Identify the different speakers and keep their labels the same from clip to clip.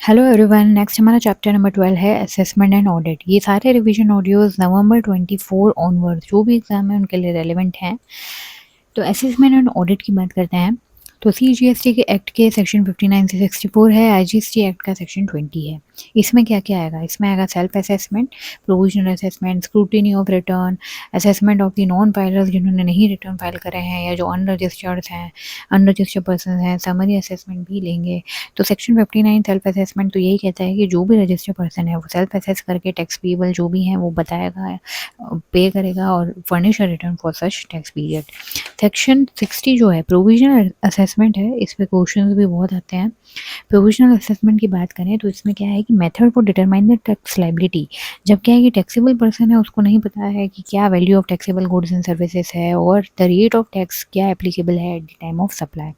Speaker 1: Hello everyone. Next हमारा chapter number 12 है assessment and audit. ये सारे रिवीजन ऑडियोज नवंबर 24 ऑनवर्ड जो भी एग्जाम है उनके लिए रेलिवेंट हैं। तो असेसमेंट एंड ऑडिट की बात करते हैं। तो सीजीएसटी के एक्ट के सेक्शन 59 से 64 है। आईजीएसटी एक्ट का सेक्शन 20 है। इसमें क्या क्या आएगा? इसमें आएगा self assessment, provisional assessment, scrutiny of return, assessment of the non filers जिन्होंने नहीं रिटर्न फाइल करे हैं या जो अनरजिस्टर्ड हैं, अनरजिस्टर्ड पर्सन हैं, समरी असेसमेंट भी लेंगे। तो सेक्शन 59 सेल्फ असेसमेंट तो यही कहता है कि जो भी रजिस्टर्ड पर्सन है वो सेल्फ असेस करके टैक्स पेबल जो भी हैं वो बताएगा, पे करेगा और furnish return for such tax period. Section 60 जो है प्रोविजनल असेसमेंट है, इस पे क्वेश्चंस भी बहुत आते हैं। प्रोविजनल असेसमेंट की बात करें तो इसमें क्या है कि method for determine the tax liability. जब क्या है कि टैक्सेबल पर्सन है उसको नहीं पता है कि क्या value of taxable goods and services है और द रेट ऑफ टैक्स क्या एप्लीकेबल है at the time of supply.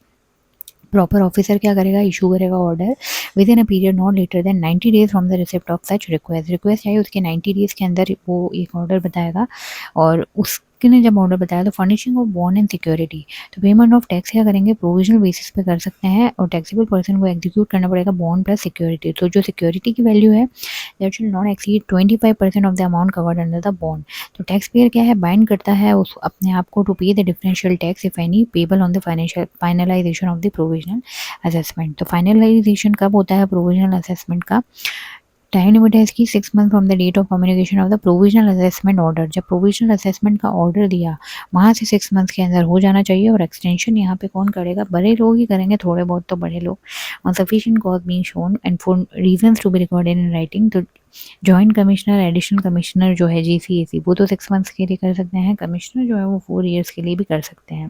Speaker 1: Proper officer क्या करेगा? इशू करेगा order within a period not later than 90 days from the receipt of such request चाहिए उसके 90 days के अंदर वो एक ऑर्डर बताएगा। और उसने जब ऑर्डर बताया तो furnishing of bond and security. तो पेमेंट ऑफ टैक्स क्या करेंगे? प्रोविजनल बेसिस पे कर सकते हैं और टैक्सेबल पर्सन को एग्जीक्यूट करना पड़ेगा बॉन्ड प्लस सिक्योरिटी। तो जो सिक्योरिटी की वैल्यू है that should not exceed 25% of the amount covered under the bond. तो टैक्स पेयर क्या है? बाइंड करता है उस अपने आप को to pay the differential tax if any payable on the financial finalisation of the provisional assessment. तो फाइनलाइजेशन कब होता है प्रोविजनल असेसमेंट का? टाइम लिमिट है इसकी 6 month from the date of communication of the provisional assessment order. जब provisional assessment का order दिया वहाँ से 6 मंथ के अंदर हो जाना चाहिए। और एक्सटेंशन यहाँ पे कौन करेगा? बड़े लोग ही करेंगे, थोड़े बहुत तो बड़े लोग। On sufficient cause being shown and for reasons to be recorded in writing. तो जॉइंट कमिश्नर, एडिशनल कमिश्नर जो है जीसीएसी वो तो 6 मंथ्स के लिए कर सकते हैं। कमिश्नर जो है वो 4 ईयर्स के लिए भी कर सकते हैं।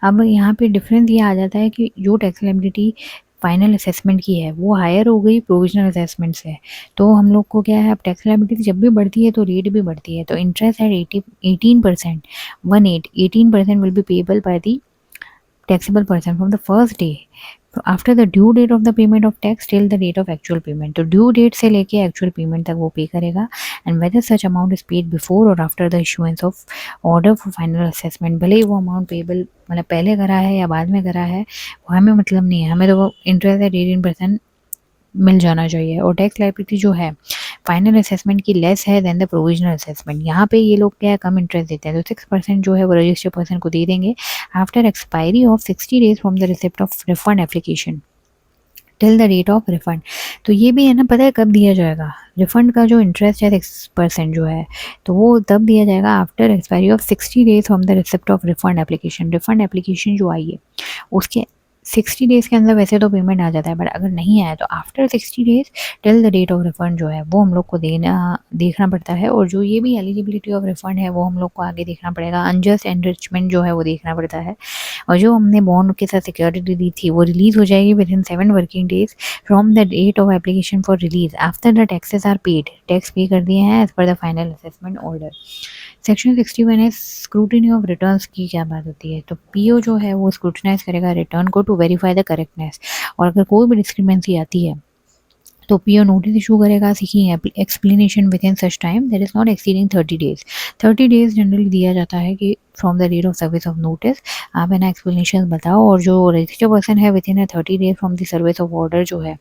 Speaker 1: अब यहाँ पे डिफरेंस ये आ जाता है कि जो टैक्स लायबिलिटी फाइनल असेसमेंट की है वो हायर हो गई प्रोविजनल असेसमेंट से। तो हम लोग को क्या है, अब टैक्स लायबिलिटी जब भी बढ़ती है तो रेट भी बढ़ती है। तो interest eight 18%, 18% will be payable by the taxable person from the first day after the due date of the payment of tax till the date of actual payment। तो ड्यू डेट से लेके actual payment तक वो pay करेगा। And whether such amount is paid before और after the issuance of order for final assessment. भले ही वो अमाउंट पेबल मतलब पहले करा है या बाद में करा है वो हमें मतलब नहीं है, हमें तो वो इंटरेस्ट एट 18% मिल जाना चाहिए। और टैक्स लायबिलिटी जो है फाइनल असेसमेंट की लेस है देन द प्रोविजनल असेसमेंट। यहाँ पे ये लोग क्या है, कम इंटरेस्ट देते हैं। तो 6% जो है वो रजिस्टर्ड पर्सन को दे देंगे after expiry of 60 days from the receipt of refund application till the rate of refund. तो ये भी है ना, पता है कब दिया जाएगा? रिफंड का जो इंटरेस्ट है 6% जो है तो वो तब दिया जाएगा after expiry of 60 days from the receipt of refund application. Refund application जो आई है उसके 60 डेज़ के अंदर वैसे तो पेमेंट आ जाता है, बट अगर नहीं आया तो after 60 days till the date of refund जो है वो हम लोग को देखना पड़ता है। और जो ये भी एलिजिबिलिटी ऑफ रिफंड है वो हम लोग को आगे देखना पड़ेगा। अनजस्ट एनरिचमेंट जो है वो देखना पड़ता है। और जो हमने बॉन्ड के साथ सिक्योरिटी दी थी वो रिलीज हो जाएगी within 7 working days from the date of application for release after the taxes are paid. Tax pay कर दिए हैं as per the final assessment order. Section 61 है स्क्रूटिनी ऑफ रिटर्न्स की क्या बात होती है? तो पीओ जो है वो स्क्रूटिनाइज करेगा रिटर्न को टू वेरीफाई द करेक्टनेस। और अगर कोई भी डिस्क्रिपेंसी आती है तो पीओ नोटिस इशू करेगा seeking explanation within such time that is not exceeding 30 days. 30 days generally दिया जाता है कि from the date of service of notice आप है ना एक्सप्लेनेशन बताओ। और जो रजिस्टर्ड पर्सन है within 30 days from the service of order जो है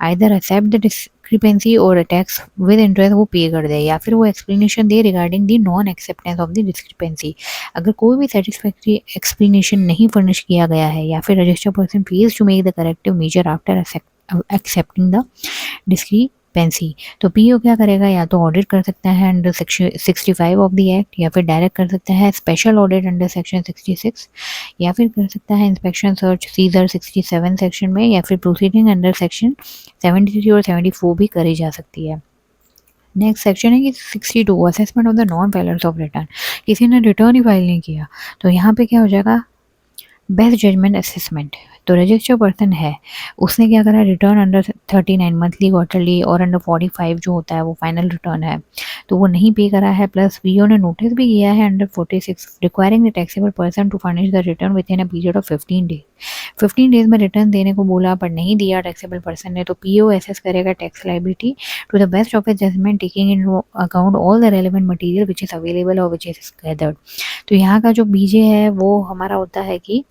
Speaker 1: आइदर एक्सेप्ट द डिस्क्रिपेंसी और टैक्स विद इंटरेस्ट वो पे कर दे या फिर वो explanation they regarding the non acceptance of the discrepancy. अगर कोई भी सेटिस्फैक्ट्री एक्सप्लेनेशन नहीं फर्निश किया गया है या फिर registered person fails to make the corrective measure after accepting the discrepancy तो पीओ क्या करेगा? या तो ऑडिट कर सकता है under section 65 of the act या फिर डायरेक्ट कर सकता है स्पेशल ऑडिट अंडर सेक्शन 66 या फिर कर सकता है इंस्पेक्शन सर्च सीजर 67 सेक्शन में या फिर प्रोसीडिंग अंडर सेक्शन 73 और 74 भी करी जा सकती है। नेक्स्ट सेक्शन है कि 62 assessment of the non filers of return. किसी ने रिटर्न ही फाइल नहीं किया तो यहाँ पे क्या हो जाएगा? Best judgement assessment. तो रजिस्टर्ड पर्सन है उसने क्या करा? रिटर्न अंडर 39 मंथली क्वार्टरली और अंडर 45 जो होता है वो फाइनल रिटर्न है तो वो नहीं पे करा है। प्लस वीओ ने नोटिस भी किया है under 46 requiring the taxable person to furnish the return within a period of 15 days. 15 days में रिटर्न देने को बोला पर नहीं दिया टैक्सेबल पर्सन ने तो पीओ एसेस करेगा tax liability to the best of its judgment taking in account all the relevant material which is available और विच इज गैदर्ड। तो यहाँ का जो बीजे है वो हमारा होता है कि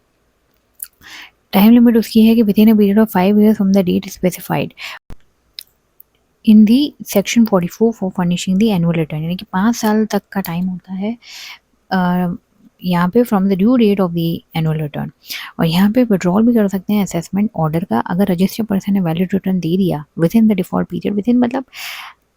Speaker 1: टाइम लिमिट उसकी है कि within a period of 5 years from the date specified in the section 44 for furnishing the annual return, यानी कि 5 साल तक का टाइम होता है यहाँ पे from the due date of the annual return. और यहाँ पे विड्रॉल भी कर सकते हैं असेसमेंट ऑर्डर का, अगर रजिस्टर्ड पर्सन ने वैलिड रिटर्न दे दिया with in the default period, with in मतलब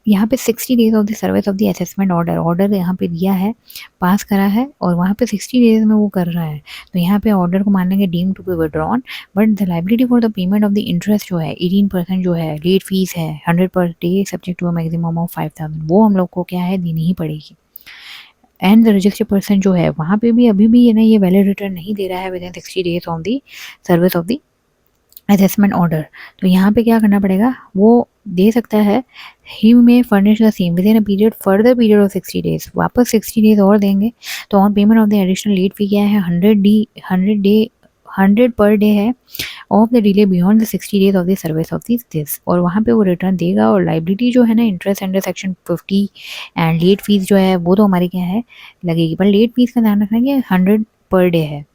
Speaker 1: यहाँ पे 60 days of the service of the assessment order यहाँ पे दिया है, पास करा है और वहाँ पे 60 डेज में वो कर रहा है, तो यहाँ पे ऑर्डर को मान लेंगे deem to be withdrawn. But the liability for the payment of the interest जो है 18% जो है लेट फीस है 100 per day subject to a maximum of 5000, वो हम लोग को क्या है देनी ही पड़ेगी। एंड द रजिस्टर्ड पर्सन जो है वहाँ पे भी अभी भी ये वैलिड रिटर्न नहीं दे रहा है with in 60 days on the service of the assessment order, तो यहाँ पे क्या करना पड़ेगा, वो दे सकता है ही में furnish the same within a period further period of 60 days, वापस 60 डेज और देंगे। तो on payment of the additional late fee क्या है 100 पर डे है of the delay beyond the 60 days of the service of this, और वहाँ पे वो रिटर्न देगा। और लाइबिलिटी जो है ना interest under section 50 and let fees जो है वो तो हमारी क्या है लगेगी, पर लेट फीस का ध्यान रखना है कि 100 पर डे है।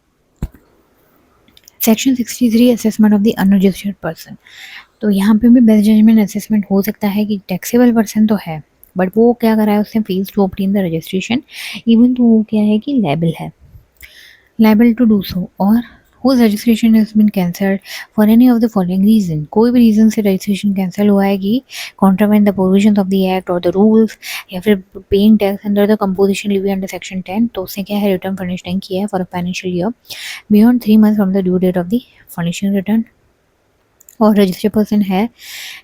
Speaker 1: Section 63 assessment of the unregistered person, तो यहाँ पे भी बेस्ट जजमेंट असेसमेंट हो सकता है कि टैक्सेबल पर्सन तो है बट वो क्या करा है उसने fails to obtain the registration even though वो क्या है कि लायबल है, लायबल टू डू सो, और whose registration has been cancelled for any of the following reason, कोई भी रीजन से रजिस्ट्रेशन कैंसिल हुआ है कि contravene the provisions of the act or the rules या फिर paying tax under the composition Levi under section 10, तो उसने क्या है रिटर्न फर्निश नहीं किया है for a financial year beyond 3 months from the due date of the furnishing return, और रजिस्टर्ड पर्सन है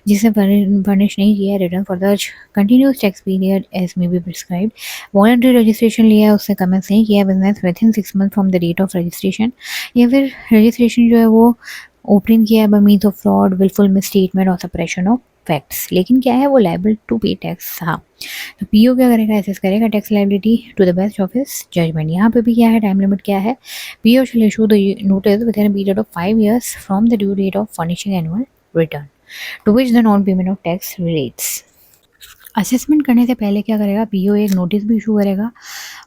Speaker 1: जिसने फर्निश नहीं किया return for the continuous tax period as may be prescribed, voluntary registration लिया है उसने कमेंस नहीं किया business within 6 months from the date of registration, या फिर रजिस्ट्रेशन जो है वो ओपन किया है by means of fraud wilful misstatement और सप्रेशन ऑफ फैक्ट्स, लेकिन क्या है वो लायबल टू पे टैक्स था। तो पीओ क्या करेगा, एसेस करेगा tax liability to the best of his judgment. यहाँ पे भी क्या है टाइम लिमिट क्या है, PO shall issue the notice within a period of 5 years from the due date of furnishing annual return to which the non payment of tax relates. Assessment करने से पहले क्या करेगा, पीओ एक notice भी issue करेगा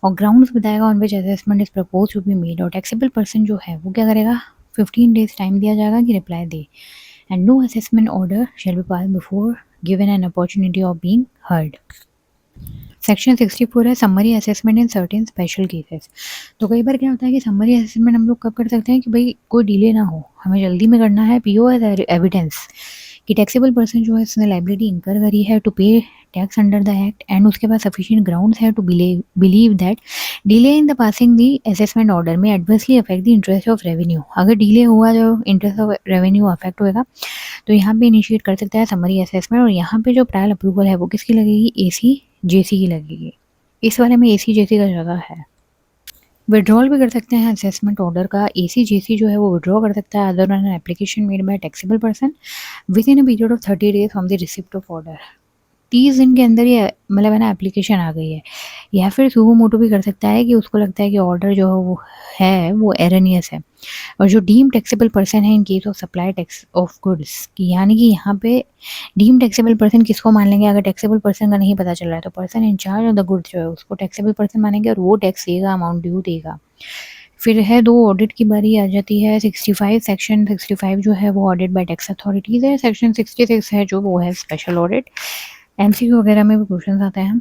Speaker 1: और grounds बताएगा on which assessment is propose to be made, और टैक्सेबल पर्सन जो है वो क्या करेगा 15 days टाइम दिया जाएगा कि रिप्लाई दे, and no assessment order shall be pass before given an opportunity of being heard. Section 64 है summary assessment in certain special cases, तो कई बार क्या होता है कि समरी असेसमेंट हम लोग कब कर सकते हैं कि भाई कोई डिले ना हो, हमें जल्दी में करना है, पीओ एज एविडेंस कि टैक्सेबल पर्सन जो है उसने लाइबिलिटी इंकर करी है to pay tax under the act and उसके पास सफिशिएंट ग्राउंड्स है to believe that delay in the passing the assessment order में adversely affect the interest of revenue, अगर डिले हुआ जो इंटरेस्ट ऑफ रेवेन्यू अफेक्ट होएगा तो यहाँ पे इनिशिएट कर सकता है समरी असेसमेंट, और यहाँ पे जो प्रायल अप्रूवल है वो किसकी लगेगी, एसी जेसी की लगेगी, इस वाले में एसी जेसी का ज़्यादा है। विड्रॉल भी कर सकते हैं असेसमेंट ऑर्डर का, एसी जेसी जो है वो विड्रॉ कर सकता है other than an application made by taxable person with in a period of 30 days from the receipt of order, 30 दिन के अंदर ये मतलब है ना एप्लीकेशन आ गई है, या फिर सुबह मोटो भी कर सकता है कि उसको लगता है कि ऑर्डर जो है वो एरनियस है, और जो डीम टैक्सेबल पर्सन है in case of supply tax of goods की, यानी कि यहाँ पे डीम टैक्सेबल पर्सन किसको मान लेंगे, अगर टैक्सेबल पर्सन का नहीं पता चल रहा है तो person in charge of the goods जो है उसको टैक्सेबल पर्सन मानेंगे और वो टैक्स देगा, अमाउंट ड्यू देगा। फिर है दो ऑडिट की बारी आ जाती है 65, सेक्शन 65 जो है वो ऑडिट बाय टैक्स अथॉरिटीज़ है, सेक्शन 66 है जो वो है स्पेशल ऑडिट, एमसीक्यू वगैरह में भी क्वेश्चन आते हैं।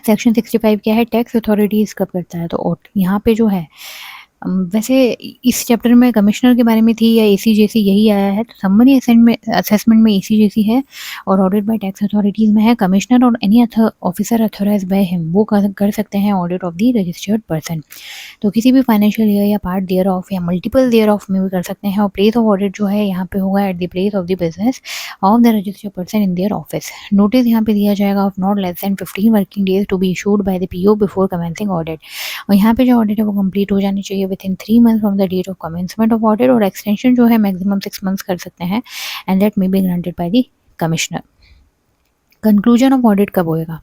Speaker 1: सेक्शन 65 क्या है, टैक्स अथॉरिटीज़ कब करता है, तो यहाँ पे जो है वैसे इस चैप्टर में कमिश्नर के बारे में थी या एसी जेसी यही आया है, तो समरी असेसमेंट में एसी जेसी है और ऑडिट बाय टैक्स अथॉरिटीज़ में है कमिश्नर और any officer authorise by him, वो कर सकते हैं audit of the registered person, तो किसी भी फाइनेंशियल ईयर या पार्ट देयर ऑफ या मल्टीपल देयर ऑफ में भी कर सकते हैं, और प्लेस ऑफ ऑडिट जो है यहाँ पे होगा at the place of the business of the registered person in their office. Notice यहाँ पे दिया जाएगा of not less than 15 working days to be issued by the PO before commencing audit, और यहाँ पे जो ऑडिट है वो कंप्लीट हो जानी चाहिए within 3 months from the date of commencement of audit, और एक्सटेंशन जो है मैक्सिमम 6 months कर सकते हैं and that may be granted by the commissioner. Conclusion of audit कब होएगा,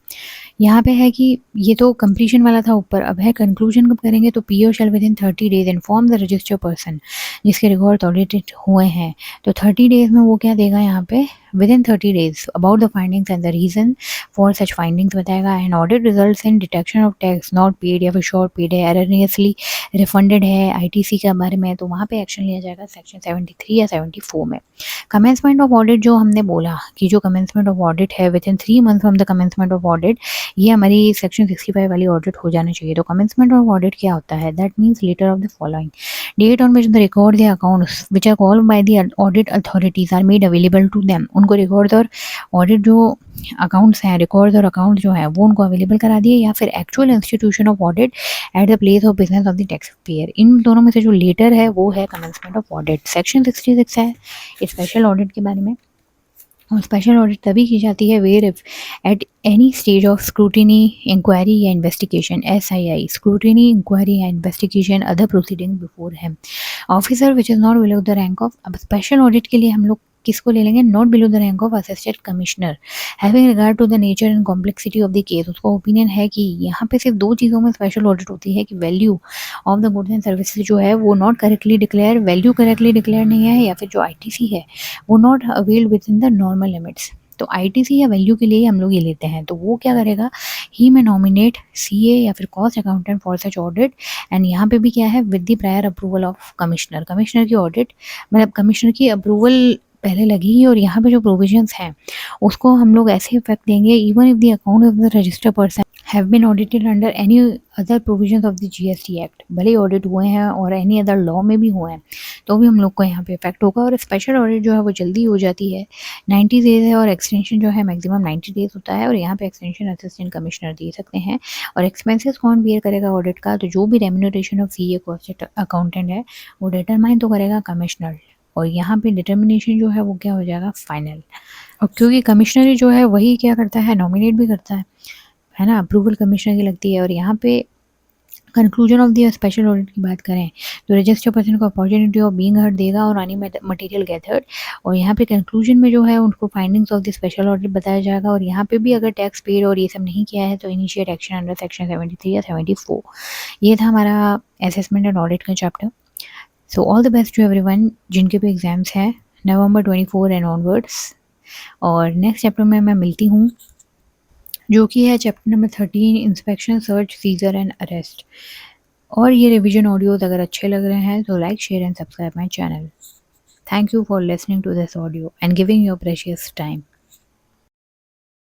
Speaker 1: यहाँ पे है कि ये तो कंप्लीशन वाला था ऊपर, अब है कंक्लूजन कब करेंगे, तो PO shall within 30 days inform the registered person जिसके रिकॉर्ड ऑडिटेड हुए हैं, तो 30 days में वो क्या देगा यहाँ पे within 30 days about the findings and the reason for such findings बताएगा। And audit results in detection of tax not paid या फिर शॉर्ट पेड है, एररनियसली रिफंडेड है आईटीसी के बारे में, तो वहाँ पे एक्शन लिया जाएगा सेक्शन 73 या 74 में। कमेंसमेंट ऑफ ऑडिट जो हमने बोला कि जो कमेंसमेंट ऑफ ऑडिट है within 3 month from the commencement of audit, ये हमारी सेक्शन 65 वाली ऑडिट हो जाना चाहिए। तो कमेंसमेंट ऑफ ऑडिट क्या होता है? That means later of the following date on which the record the accounts which are called by the audit authorities are made available to them. उनको रिकॉर्ड और ऑडिट जो अकाउंट्स हैं, record और account जो है वो उनको अवेलेबल करा दिए, या फिर actual institution of audit at the place of business of the tax payer. इन दोनों में से जो लेटर है वो है कमेंसमेंट ऑफ ऑडिट। सेक्शन 66 है स्पेशल ऑडिट के बारे में, और स्पेशल ऑडिट तभी की जाती है where if at any stage of scrutiny, inquiry या इन्वेस्टिगेशन, SII स्क्रूटिनी, इंक्वायरी या investigation, other proceeding before him, officer which is not below the rank of. अब स्पेशल ऑडिट के लिए हम लोग किसको ले लेंगे? Not below the rank of assistant commissioner, having regard to the nature and complexity of the case. उसको opinion है कि यहाँ पे सिर्फ 2 चीज़ों में स्पेशल ऑडिट होती है कि value of the goods and services जो है वो not correctly declare, value correctly declare नहीं है, या फिर जो ITC है वो not availed with in the normal limits. तो ITC या वैल्यू के लिए हम लोग ये लेते हैं। तो वो क्या करेगा? ही में नॉमिनेट CA या फिर cost accountant for such audit. And यहाँ पे भी क्या है? With the prior approval of commissioner. Commissioner की ऑडिट मतलब कमिश्नर की अप्रूवल पहले लगेगी, और यहाँ पे जो प्रोविजंस हैं उसको हम लोग ऐसे इफेक्ट देंगे even if the account of the registered person have been audited under any other provisions of the GST act. भले ही ऑडिट हुए हैं और एनी अदर लॉ में भी हुए हैं तो भी हम लोग को यहाँ पे इफेक्ट होगा। और स्पेशल ऑडिट जो है वो जल्दी हो जाती है, 90 डेज है, और एक्सटेंशन जो है मैक्सिमम 90 डेज होता है, और यहाँ पे एक्सटेंशन असिस्टेंट कमिश्नर दे सकते हैं। और एक्सपेंसेस कौन बियर करेगा ऑडिट का? तो जो भी remuneration of CA cost accountant है वो डिटरमाइन तो करेगा कमिश्नर, और यहाँ पे डिटर्मिनेशन जो है वो क्या हो जाएगा? फाइनल। और क्योंकि कमिश्नर जो है वही क्या करता है? नॉमिनेट भी करता है ना, अप्रूवल कमिश्नर की लगती है। और यहाँ पे conclusion of the special audit की बात करें तो रजिस्टर्ड पर्सन को अपॉर्चुनिटी ऑफ बीइंग हर्ड देगा और आनी मटेरियल गैदर्ड। और यहाँ पे कंक्लूजन में जो है उनको findings of the special audit बताया जाएगा। और यहाँ पे भी अगर टैक्स पेड और ये सब नहीं किया है तो इनिशिएट एक्शन अंडर सेक्शन 73 या 74। ये था हमारा असेसमेंट एंड ऑडिट का chapter. So all the best to everyone जिनके भी एग्जाम्स हैं नवंबर 24 एंड ऑनवर्ड्स। और नेक्स्ट चैप्टर में मैं मिलती हूँ जो कि है chapter number 13 inspection, search, seizure and arrest. और ये रिवीजन ऑडियोज अगर अच्छे लग रहे हैं तो like, share and subscribe my channel. Thank you for listening to this audio and giving your precious time.